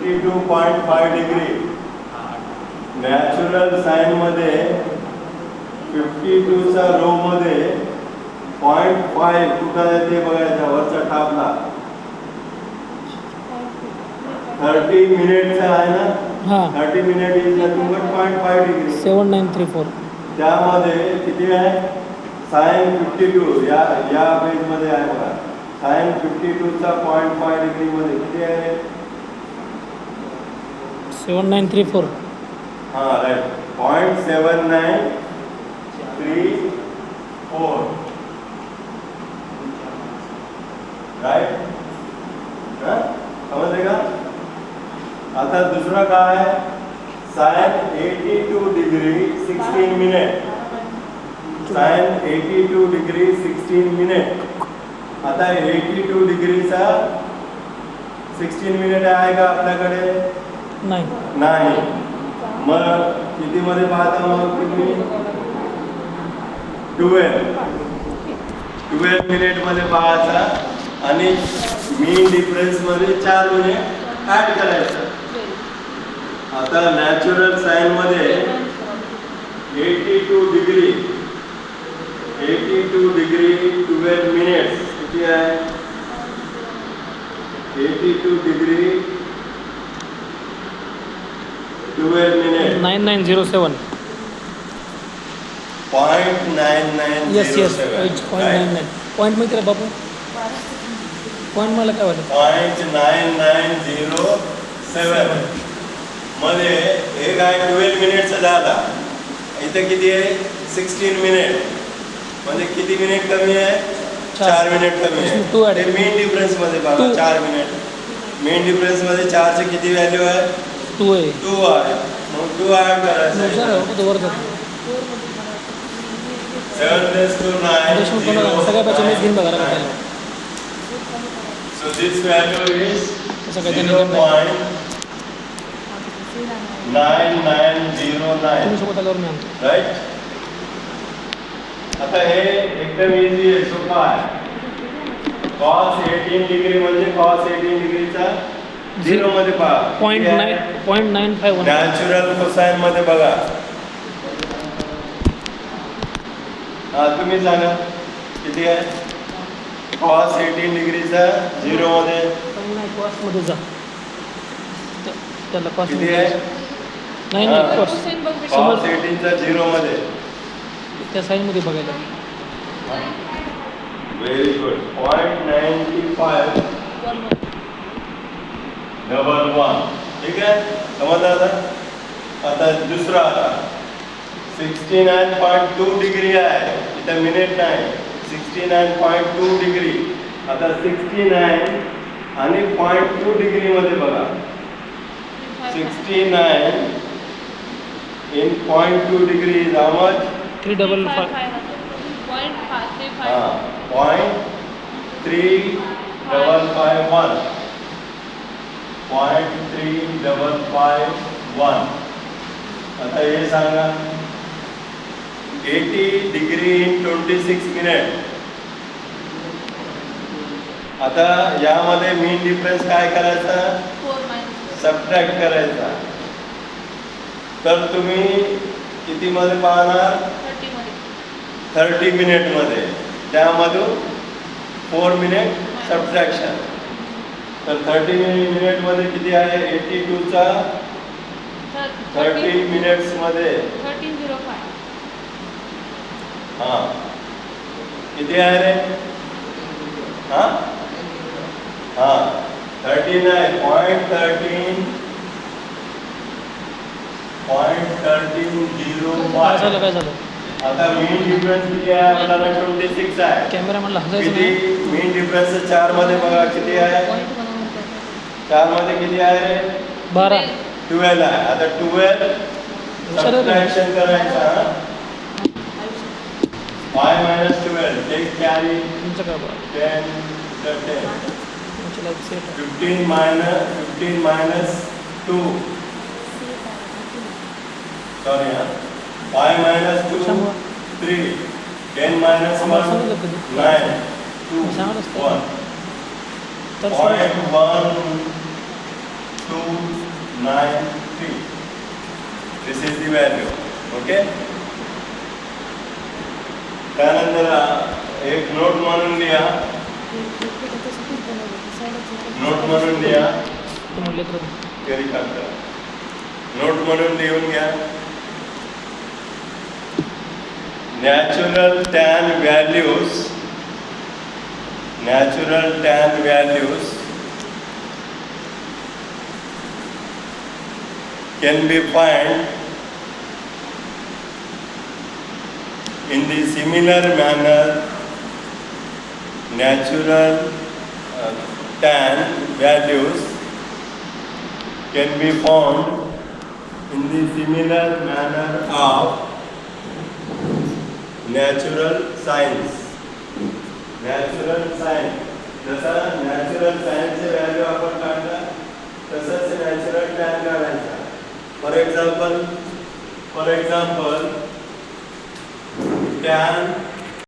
52.5 degree. Natural साईनमध्ये 52चा row मध्ये 0.5 कुठं आहे ते बघायचं वरच्या ठापला. 30 मिनिटचा आहे ना. 30 minute is nothing but 0.5 degree. 7934. त्यामध्ये किती आहे साइन 52 या पेज मध्ये आहे बघा. साइन 52चा 0.5 डिग्री मध्ये किती आहे 7934. हां राईट 0.7934 राईट. समजले का. आता दुसरा काय आहे sine 82 degree 16 minute. Sine 82 degree 16 minute. आता 82 डिग्रीचा 16 मिनिट आहे का आपल्याकडे नाही. मग किती मध्ये पाहता मग तुम्ही 12 मिनिट मध्ये पाहायचा आणि मीन डिफरन्स मध्ये 4 मिनिट ऍड करायचं. आता नॅचरल साइन मध्ये 82 डिग्री 12 मिनिट्स किती आहे 82 डिग्री 12 मिनिट 9907. 0.9907. येस 0.99. पॉईंट माहिती आहे बापू. पॉईंट मला काय वाटतं 0.9907 मध्ये हे काय 12 मिनिटचा झाला. इथं किती आहे 16 मिनिट म्हणजे किती मिनिट कमी आहे 4 मिनिट कमी आहे. ते मेन डिफरन्स मध्ये बघा 4 मिनिट. मेन डिफरन्स मध्ये 4 चे किती व्हॅल्यू आहे 2 आहे. 2 आहे. मग 2 ऍड करायचं 7 raised to 9 सगळ्या बच्चे मी घेऊन बघायला पाहिजे. So this value is 0.9909 right. आता हे एकदम इझी आहे सोपा आहे. cos 18 डिग्री म्हणजे cos 18 डिग्रीचा 0 मध्ये पहा 0.951. नॅचरल कोसाइन मध्ये बघा. तुम्ही सांगा किती आहे cos 18 डिग्रीचा 0 मध्ये कॉस्ट मध्ये जा त्याला कॉस्ट किती आहे नाही cos 18 चा 0 मध्ये त्या साईन मध्ये बघायला. व्हेरी गुड 0.9511 ठीक आहे समजलं. आता दुसरा आता 69.2 डिग्री आहे इथं मिनिट नाही 69.2 डिग्री. आता 69 आणि 0.2 डिग्री मध्ये बघा 69 in 0.2 degree is how much 355. 0.3551 0.3551. आता हे सांगा 80 डिग्री in 26 मिनिट. आता यामध्ये मीन डिफरन्स काय करायचा सबट्रॅक्ट करायचा. तर तुम्ही किती मध्ये पाहणार 30 मिनिट मध्ये. त्यामधून 4 मिनिट सबट्रॅक्शन. तर 30 मिनिट मध्ये किती आहे 82चा 30 मिनिट्स मध्ये 1305. हां किती आहे रे 13.1305. आता मीन डिफरन्स किती आहे आपल्याला 26 आहे. कॅमेरा म्हणला किती मीन डिफरन्स 4 मध्ये बघा किती आहे 4 मध्ये किती आहे रे 12. 12 आहे. आता 12 सबट्रॅक्शन करायचा 5 minus 12 take carry 10 15 minus 2 sorry 5 minus 2 3 10 minus 1 9 2 1 0.125 293. This is the value. Okay. त्यानंतर एक नोट म्हणून लिहा. नोट म्हणून लिहा. म्हणले तर घरी काढता. नोट म्हणून लिहून घ्या. Natural tan values. Natural tan values can be found in the similar manner. Natural tan values can be found in the similar manner of natural science. Natural science. जसा natural science चे value आपण काढला तसंच natural tan काढायचा. For example, tan